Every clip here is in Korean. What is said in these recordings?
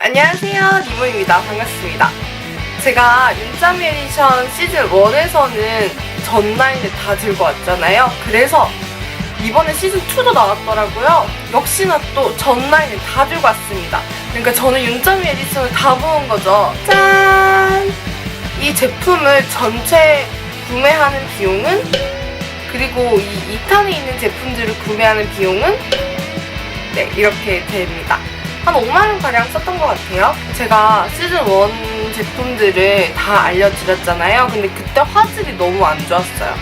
안녕하세요, 니모입니다. 반갑습니다. 제가 윤짜미 에디션 시즌 1에서는 전 라인을 다 들고 왔잖아요. 그래서 이번에 시즌 2도 나왔더라고요. 역시나 또 전 라인을 다 들고 왔습니다. 그러니까 저는 윤짜미 에디션을 다 모은 거죠. 짠! 이 제품을 전체 구매하는 비용은, 그리고 이 2탄에 있는 제품들을 구매하는 비용은 네, 이렇게 됩니다. 한 5만원 가량 썼던 것 같아요. 제가 시즌 1 제품들을 다 알려드렸잖아요. 근데 그때 화질이 너무 안 좋았어요.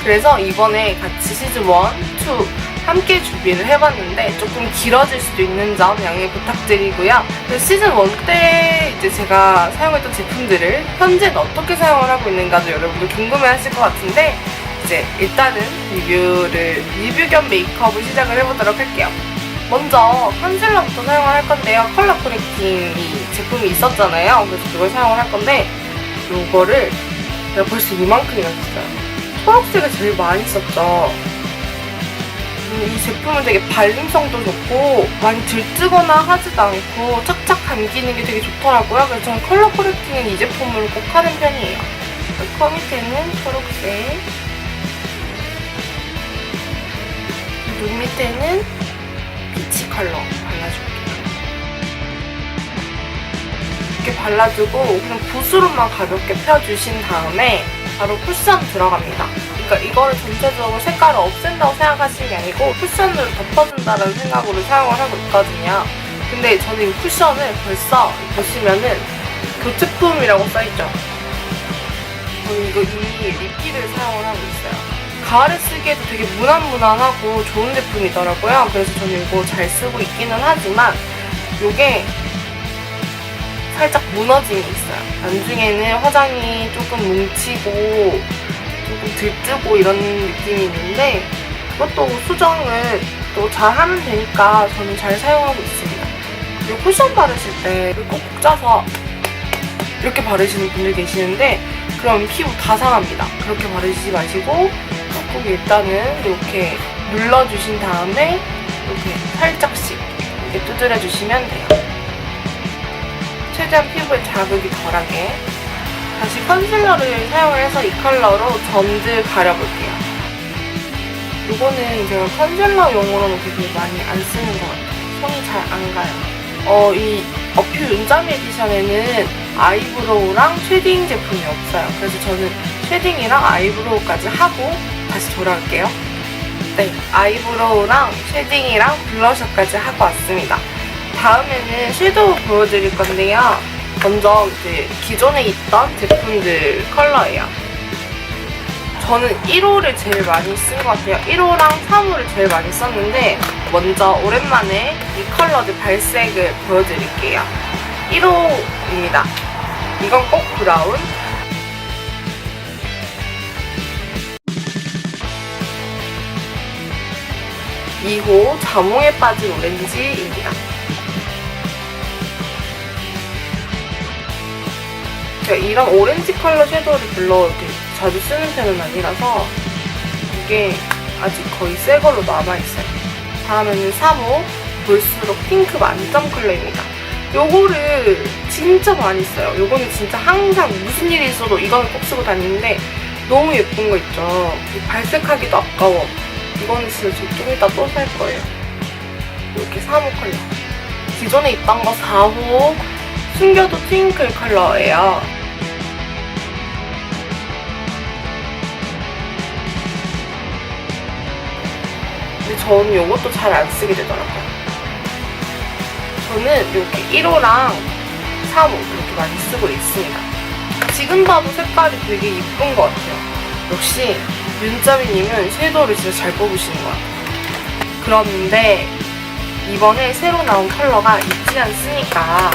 그래서 이번에 같이 시즌 1, 2 함께 준비를 해봤는데 조금 길어질 수도 있는 점 양해 부탁드리고요. 시즌 1 때 이제 제가 사용했던 제품들을 현재는 어떻게 사용을 하고 있는가도 여러분들 궁금해하실 것 같은데, 이제 일단은 리뷰 겸 메이크업을 시작을 해보도록 할게요. 먼저 컨실러부터 사용을 할 건데요. 컬러 코렉팅 제품이 있었잖아요. 그래서 그걸 사용을 할 건데, 요거를 내가 벌써 이만큼이나 썼어요. 초록색을 제일 많이 썼죠. 이 제품은 되게 발림성도 좋고 많이 들뜨거나 하지도 않고 착착 감기는 게 되게 좋더라고요. 그래서 저는 컬러 코렉팅은 이 제품으로 꼭 하는 편이에요. 코 밑에는 초록색, 눈 밑에는 피치 컬러 발라줄게요. 이렇게 발라주고 그냥 붓으로만 가볍게 펴주신 다음에 바로 쿠션 들어갑니다. 그러니까 이거를 전체적으로 색깔을 없앤다고 생각하시는 게 아니고 쿠션으로 덮어준다는 생각으로 사용을 하고 있거든요. 근데 저는 이 쿠션을 벌써 보시면은 교체품이라고 써있죠. 저는 이거 이미 리필을 사용을 하고 있어요. 가을에 쓰기에도 되게 무난무난하고 좋은 제품이더라고요. 그래서 저는 이거 잘 쓰고 있기는 하지만 이게 살짝 무너짐이 있어요. 나중에는 화장이 조금 뭉치고 조금 들뜨고 이런 느낌이 있는데, 그것도 수정을 또 잘 하면 되니까 저는 잘 사용하고 있습니다. 그리고 쿠션 바르실 때 꼭꼭 짜서 이렇게 바르시는 분들 계시는데 그럼 피부 다 상합니다. 그렇게 바르시지 마시고 꼭 일단은 이렇게 눌러주신 다음에 이렇게 살짝씩 이렇게 두드려주시면 돼요. 최대한 피부에 자극이 덜하게. 다시 컨실러를 사용을 해서 이 컬러로 점들 가려볼게요. 이거는 제가 컨실러용으로는 되게 많이 안 쓰는 것 같아요. 손이 잘 안 가요. 이 어퓨 윤짜미 에디션에는 아이브로우랑 쉐딩 제품이 없어요. 그래서 저는 쉐딩이랑 아이브로우까지 하고 다시 돌아올게요. 네, 아이브로우랑 쉐딩이랑 블러셔까지 하고 왔습니다. 다음에는 섀도우 보여드릴 건데요. 먼저 이제 기존에 있던 제품들 컬러예요. 저는 1호를 제일 많이 쓴 것 같아요. 1호랑 3호를 제일 많이 썼는데 먼저 오랜만에 이 컬러들 발색을 보여드릴게요. 1호입니다. 이건 꼭 브라운. 2호 자몽에 빠진 오렌지입니다. 제가 이런 오렌지 컬러 섀도우를 별로 자주 쓰는 편은 아니라서 이게 아직 거의 새 걸로 남아있어요. 다음에는 3호 볼수록 핑크 만점 컬러입니다. 요거를 진짜 많이 써요. 요거는 진짜 항상 무슨 일이 있어도 이거는 꼭 쓰고 다니는데 너무 예쁜 거 있죠. 발색하기도 아까워. 이거는 진짜 저 좀 이따 또 살 거예요. 이렇게 3호 컬러. 기존에 있던 거 4호 숨겨도 트윙클 컬러예요. 근데 저는 이것도 잘 안 쓰게 되더라고요. 저는 이렇게 1호랑 3호 이렇게 많이 쓰고 있습니다. 지금 봐도 색깔이 되게 이쁜 것 같아요. 역시 윤짜미님은 섀도우를 진짜 잘 뽑으시는 것 같아요. 그런데 이번에 새로 나온 컬러가 있지 않습니까?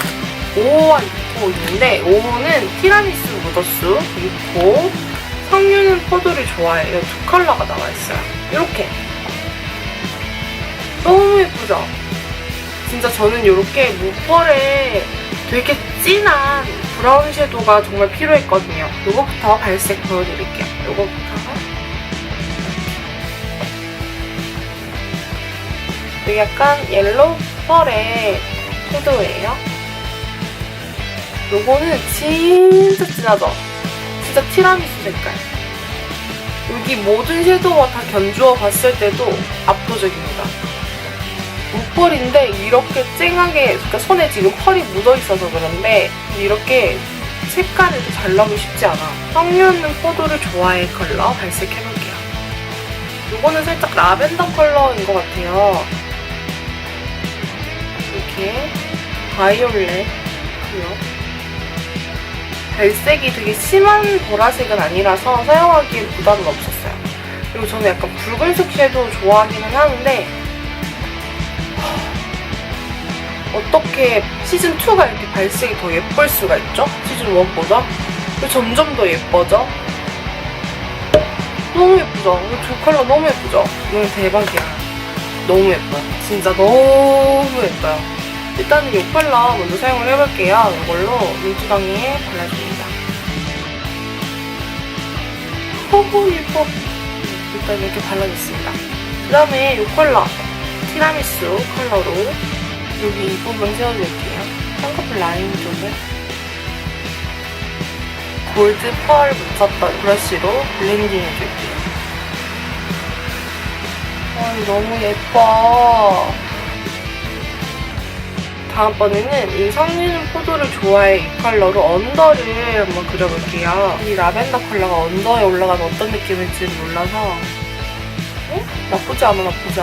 5호와 6호 있는데 5호는 티라미수 무더수, 6호 석유는 포도를 좋아해요. 이 두 컬러가 나와있어요. 이렇게 너무 예쁘죠? 진짜 저는 이렇게 무펄에 되게 진한 브라운 섀도우가 정말 필요했거든요. 이거부터 발색 보여드릴게요. 이거부터 되게 약간 옐로우 펄의 섀도우예요. 요거는 진짜 진하죠? 진짜 티라미수 색깔. 여기 모든 섀도우와 다 견주어 봤을 때도 압도적입니다. 무펄인데 이렇게 쨍하게, 그러니까 손에 지금 펄이 묻어있어서 그런데 이렇게 색깔을 잘 나오기 쉽지 않아. 석류는 포도를 좋아해 컬러 발색해볼게요. 이거는 살짝 라벤더 컬러인 것 같아요. 이렇게 바이올렛 컬러. 발색이 되게 심한 보라색은 아니라서 사용하기엔 부담은 없었어요. 그리고 저는 약간 붉은색 섀도우 좋아하기는 하는데 어떻게 시즌2가 이렇게 발색이 더 예쁠 수가 있죠? 시즌1보다? 그리고 점점 더 예뻐져? 너무 예쁘죠? 이 두 컬러 너무 예쁘죠? 이건 대박이야. 너무 예뻐요. 진짜 너무 예뻐요. 일단은 이 컬러 먼저 사용을 해볼게요. 이걸로 눈두덩이에 발라줍니다. 너무 예뻐. 일단 이렇게 발라줬습니다. 그 다음에 이 컬러 티라미수 컬러로 여기 이 부분 채워줄게요. 쌍꺼풀 라인 쪽에 골드 펄 묻혔던 브러쉬로 블렌딩 해줄게요. 너무 예뻐. 다음번에는 이 석류는 포도를 좋아해 이 컬러로 언더를 한번 그려볼게요. 이 라벤더 컬러가 언더에 올라가면 어떤 느낌일지 몰라서 나쁘지 않아. 나쁘지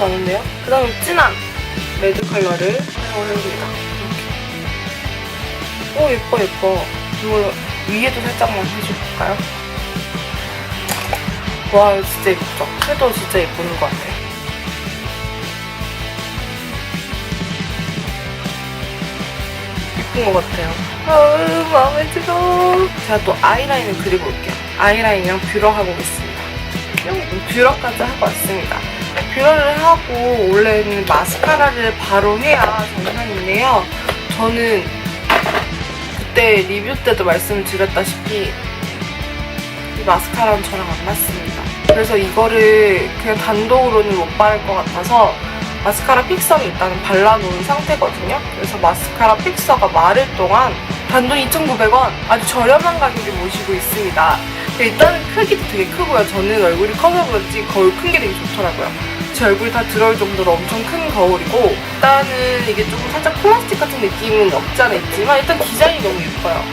않은데요? 그 다음에 진한 레드 컬러를 사용을 해줍니다. 오 예뻐. 이걸 위에도 살짝만 해줄까요? 와 이거 진짜 예쁘죠? 섀도우 진짜 예쁜 것 같아요. 것 같아요. 마음에 들어. 제가 또 아이라인을 그리고 올게요. 아이라인이랑 뷰러 하고 오겠습니다. 뷰러까지 하고 왔습니다. 뷰러를 하고 원래는 마스카라를 바로 해야 정상인데요. 저는 그때 리뷰 때도 말씀드렸다시피 이 마스카라는 저랑 안 맞습니다. 그래서 이거를 그냥 단독으로는 못 바를 것 같아서 마스카라 픽서를 일단은 발라놓은 상태거든요. 그래서 마스카라 픽서가 마를 동안 단돈 2,900원 아주 저렴한 가격에 모시고 있습니다. 일단은 크기도 되게 크고요. 저는 얼굴이 커서 그런지 거울 큰 게 되게 좋더라고요. 제 얼굴이 다 들어올 정도로 엄청 큰 거울이고 일단은 이게 조금 살짝 플라스틱 같은 느낌은 없지 않아 있지만 일단 디자인이 너무 예뻐요.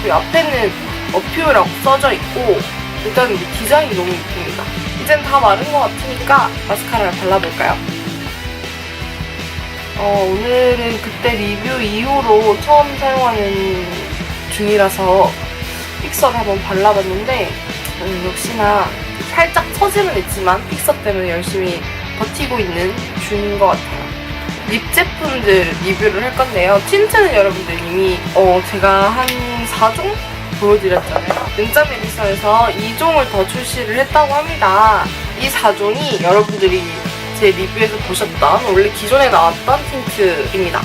그리고 앞에는 어퓨라고 써져 있고 일단 디자인이 너무 예쁩니다. 이젠 다 마른 것 같으니까 마스카라를 발라볼까요? 오늘은 그때 리뷰 이후로 처음 사용하는 중이라서 픽서를 한번 발라봤는데 역시나 살짝 처짐은 있지만 픽서 때문에 열심히 버티고 있는 중인 것 같아요. 립 제품들 리뷰를 할 건데요. 틴트는 여러분들 이미 제가 한 4종 보여드렸잖아요. 은자 메디션에서 2종을 더 출시를 했다고 합니다. 이 4종이 여러분들이 제 리뷰에서 보셨던 원래 기존에 나왔던 틴트입니다.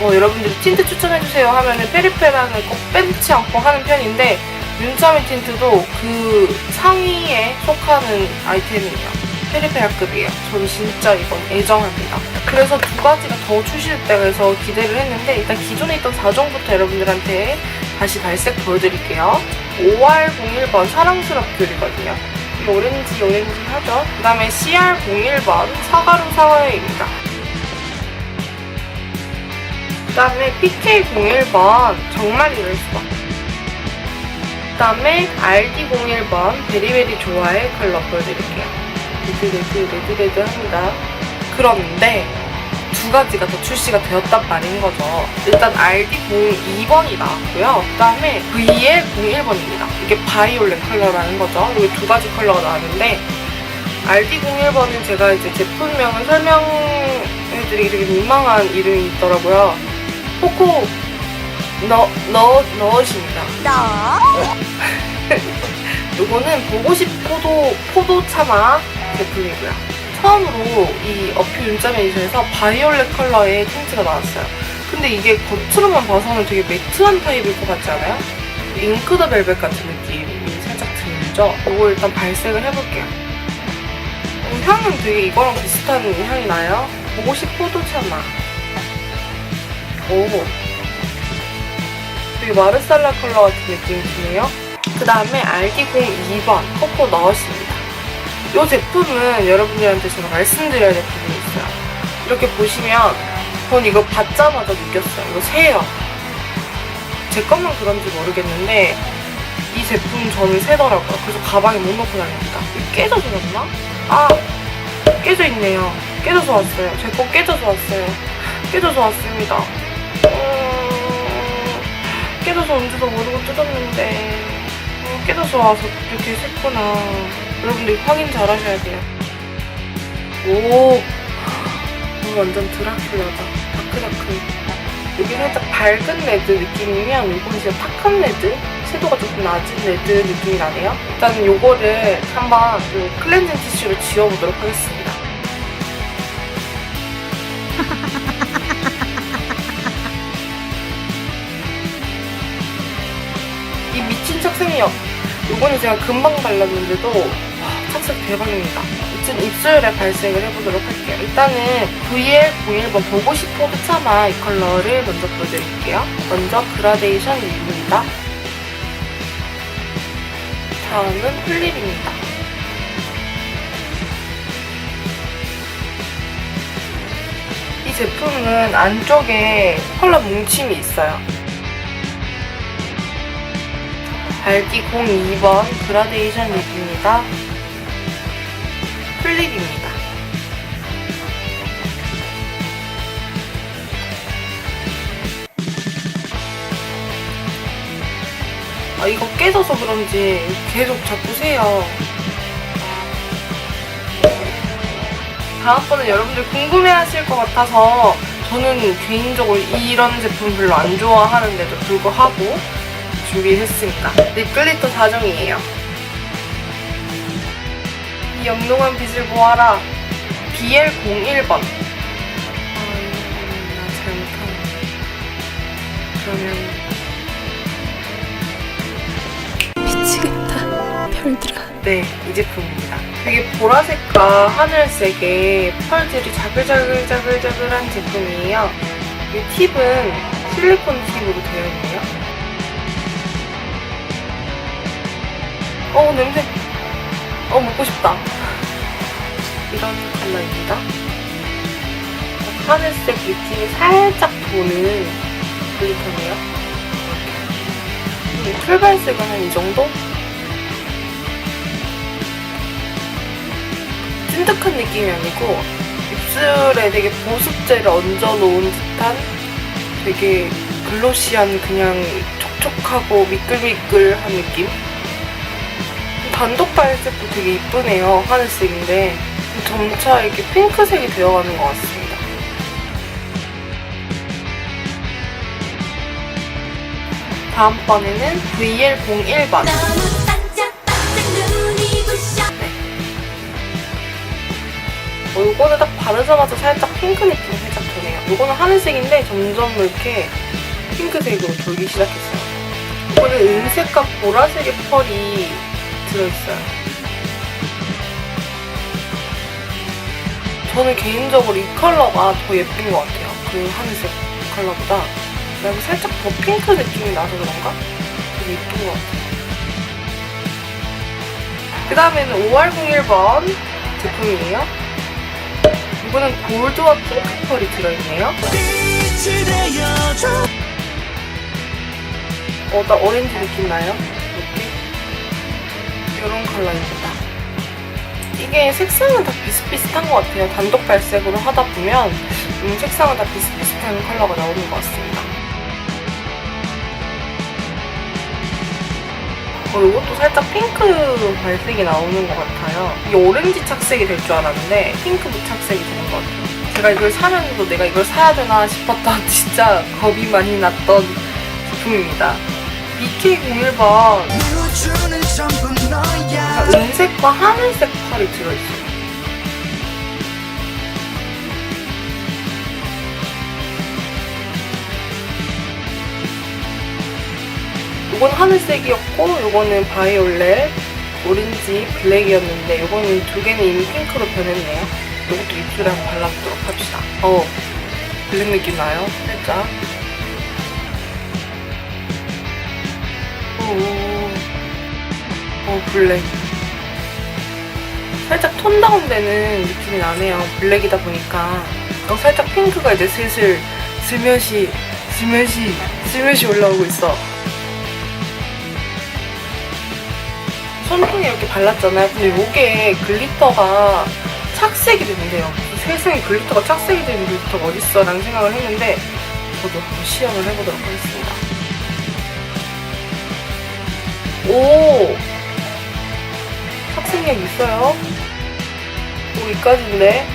여러분들이 틴트 추천해주세요 하면은 페리페라는 꼭 빼놓지 않고 하는 편인데 윤짜미 틴트도 그 상위에 속하는 아이템이에요. 페리페라급이에요. 저는 진짜 이건 애정합니다. 그래서 두 가지가 더 출시됐다고 해서 기대를 했는데 일단 기존에 있던 4종부터 여러분들한테 다시 발색 보여드릴게요. 5R01번 사랑스럽귤이거든요. 오렌지 하죠. 그 다음에 CR01번 사과로 사과해입니다. 그 다음에 PK01번 정말 이럴 수가. 그 다음에 RD01번 베리베리 좋아해 컬러 보여드릴게요. 레드 합니다. 그런데 두 가지가 더 출시가 되었단 말인 거죠. 일단 RD02번이 나왔고요. 그 다음에 VL01번입니다. 이게 바이올렛 컬러라는 거죠. 이게 두 가지 컬러가 나왔는데 RD01번은 제가 이제 제품명을 설명해드리기 되게 민망한 이름이 있더라고요. 코코 너엇입니다. 요거는 보고싶 포도차마 제품이고요. 처음으로 이 어퓨 윤짜 메디션에서 바이올렛 컬러의 틴트가 나왔어요. 근데 이게 겉으로만 봐서는 되게 매트한 타입일 것 같지 않아요? 잉크 더 벨벳 같은 느낌이 살짝 들죠? 이거 일단 발색을 해볼게요. 향은 되게 이거랑 비슷한 향이 나요. 보고싶 포도차마. 오, 되게 마르살라 컬러 같은 느낌이 드네요. 그 다음에 알기공 2번 코코 너엇입니다. 이 제품은 여러분들한테 제가 말씀드려야 될 부분이 있어요. 이렇게 보시면 전 이거 받자마자 느꼈어요. 이거 새요. 제 것만 그런지 모르겠는데 이 제품 저는 새더라고요. 그래서 가방에 못 넣고 다닙니다. 이거 깨져서 그랬나? 아! 깨져 있네요. 깨져서 왔어요. 제 거 깨져서 왔어요. 깨져서 왔습니다. 깨져서 온지도 모르고 뜯었는데 깨져서 와서 이렇게 샜구나. 여러분들 확인 잘 하셔야 돼요. 오! 이거 완전 드라큘라다. 다크다크. 여기 살짝 밝은 레드 느낌이면 이건 진짜 탁한 레드? 채도가 조금 낮은 레드 느낌이 나네요. 일단 요거를 한번 클렌징 티슈로 지워보도록 하겠습니다. 이 미친 착색력. 요거는 제가 금방 발랐는데도 착색 대박입니다. 이제 입술에 발색을 해보도록 할게요. 일단은 VL01번 보고 싶어 하차마 이 컬러를 먼저 보여드릴게요. 먼저 그라데이션 립입니다. 다음은 플립입니다. 이 제품은 안쪽에 컬러 뭉침이 있어요. 밝기 02번 그라데이션 립입니다. 플립입니다. 아, 이거 깨져서 그런지 계속 자꾸 새요. 다음번에 여러분들 궁금해하실 것 같아서 저는 개인적으로 이런 제품 별로 안 좋아하는데도 불구하고 준비했으니까 립 글리터 4종이에요. 이 영롱한 빛을 보아라. BL01번. 나 잘못하네. 그러면 미치겠다 별들아. 네, 이 제품입니다. 되게 보라색과 하늘색의 펄들이 자글자글자글자글한 제품이에요. 이 팁은 실리콘 팁으로 되어 있네요. 냄새. 먹고 싶다. 이런 컬러입니다. 하늘색 느낌이 살짝 도는 글리터네요. 풀발색은 한 이 정도? 찐득한 느낌이 아니고 입술에 되게 보습제를 얹어놓은 듯한 되게 글로시한 그냥 촉촉하고 미끌미끌한 느낌? 단독 발색도 되게 이쁘네요. 하늘색인데 점차 이렇게 핑크색이 되어가는 것 같습니다. 다음번에는 VL01번. 이거는 딱 바르자마자 살짝 핑크 느낌이 살짝 도네요. 이거는 하늘색인데 점점 이렇게 핑크색으로 돌기 시작했어요. 이거는 은색과 보라색의 펄이 들어있어요. 저는 개인적으로 이 컬러가 더 예쁜 것 같아요. 그 하늘색 컬러보다. 그리고 살짝 더 핑크 느낌이 나서 그런가? 되게 예쁜 것 같아요. 그 다음에는 5R01번 제품이에요. 이거는 골드와 핑크 펄이 들어있네요. 나 오렌지 느낌 나요? 이렇게? 이런 컬러입니다. 이게 색상은 다 비슷비슷한 것 같아요. 단독 발색으로 하다 보면 색상은 다 비슷비슷한 컬러가 나오는 것 같습니다. 이것도 살짝 핑크 발색이 나오는 것 같아요. 이게 오렌지 착색이 될 줄 알았는데 핑크 무착색이 되는 것 같아요. 제가 이걸 사면서도 내가 이걸 사야 되나 싶었던 진짜 겁이 많이 났던 제품입니다. BK01번. 은색과 하늘색 펄이 들어있어요. 이건 하늘색이었고 이거는 바이올렛, 오렌지, 블랙이었는데 이거는 두 개는 이미 핑크로 변했네요. 이것도 입술에 한번 발라보도록 합시다. 블랙 느낌 나요? 살짝. 블랙. 살짝 톤 다운되는 느낌이 나네요. 블랙이다 보니까. 살짝 핑크가 이제 슬슬 스며시 올라오고 있어. 손등에 이렇게 발랐잖아요. 근데 이게 글리터가 착색이 된대요. 세상에 글리터가 착색이 되는 글리터가 어딨어? 라는 생각을 했는데 저도 한번 시험을 해보도록 하겠습니다. 오! 착색력 있어요. 여기까지인데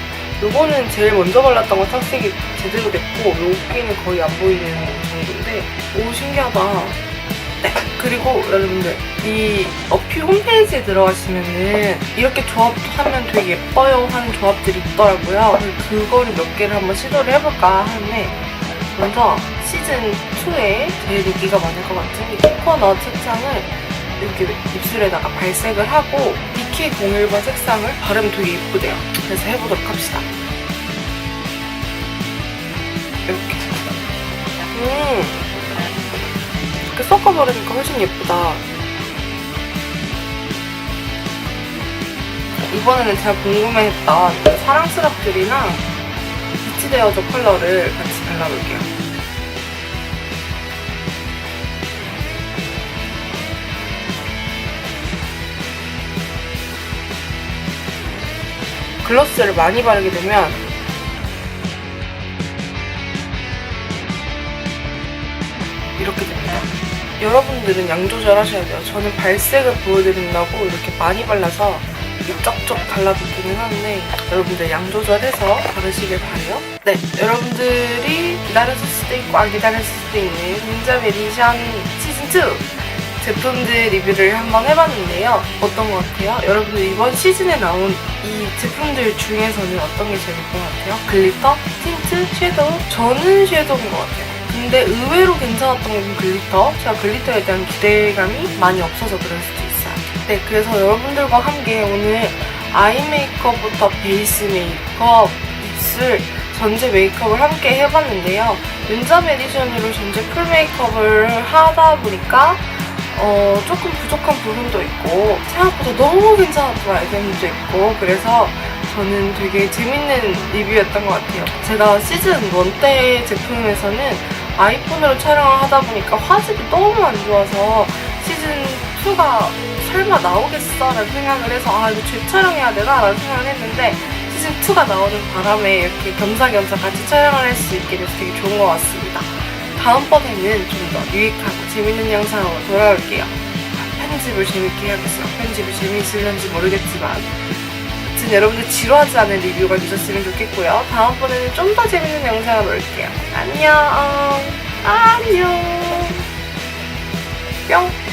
요거는 제일 먼저 발랐던 거 착색이 제대로 됐고 여기는 거의 안 보이는 정도인데 오 신기하다. 네, 그리고 여러분들 이 어퓨 홈페이지에 들어가시면은 이렇게 조합하면 되게 예뻐요 하는 조합들이 있더라고요. 그거를 몇 개를 한번 시도를 해볼까 하는데 먼저 시즌2에 제일 인기가 많을 것 같은 이 코코넛 색상을 이렇게 입술에다가 발색을 하고 BK01번 색상을 바르면 되게 예쁘대요. 그래서 해보도록 합시다. 이렇게 이렇게 섞어 바르니까 훨씬 예쁘다. 이번에는 제가 궁금해했던 사랑스럽들이랑 비치되어져 컬러를 같이 발라볼게요. 글로스를 많이 바르게 되면 이렇게 됩니다. 여러분들은 양 조절하셔야 돼요. 저는 발색을 보여드린다고 이렇게 많이 발라서 쩍쩍 달라붙기는 하는데 여러분들 양 조절해서 바르시길 바래요. 네, 여러분들이 기다렸을 수도 있고 안 기다렸을 수도 있는 닌자 메디션 시즌2 제품들 리뷰를 한번 해봤는데요. 어떤 것 같아요? 여러분들 이번 시즌에 나온 이 제품들 중에서는 어떤 게 제일 예쁜 것 같아요? 글리터? 틴트? 섀도우? 저는 섀도우인 것 같아요. 근데 의외로 괜찮았던 건 글리터. 제가 글리터에 대한 기대감이 많이 없어서 그럴 수도 있어요. 네, 그래서 여러분들과 함께 오늘 아이 메이크업부터 베이스 메이크업, 입술, 전체 메이크업을 함께 해봤는데요. 윤잠 에디션으로 전체 풀 메이크업을 하다 보니까 조금 부족한 부분도 있고 생각보다 너무 괜찮았던 아이템도 있고 그래서 저는 되게 재밌는 리뷰였던 것 같아요. 제가 시즌1 때 제품에서는 아이폰으로 촬영을 하다 보니까 화질이 너무 안 좋아서 시즌2가 설마 나오겠어? 라는 생각을 해서 이거 재촬영해야 되나? 라는 생각을 했는데 시즌2가 나오는 바람에 이렇게 겸사겸사 같이 촬영을 할 수 있게 돼서 되게 좋은 것 같습니다. 다음번에는 좀 더 유익하고 재밌는 영상으로 돌아올게요. 편집을 재밌게 해야겠어요. 편집이 재미있을런지 모르겠지만 아무튼 여러분들 지루하지 않은 리뷰가 있었으면 좋겠고요. 다음번에는 좀 더 재밌는 영상으로 올게요. 안녕. 뿅.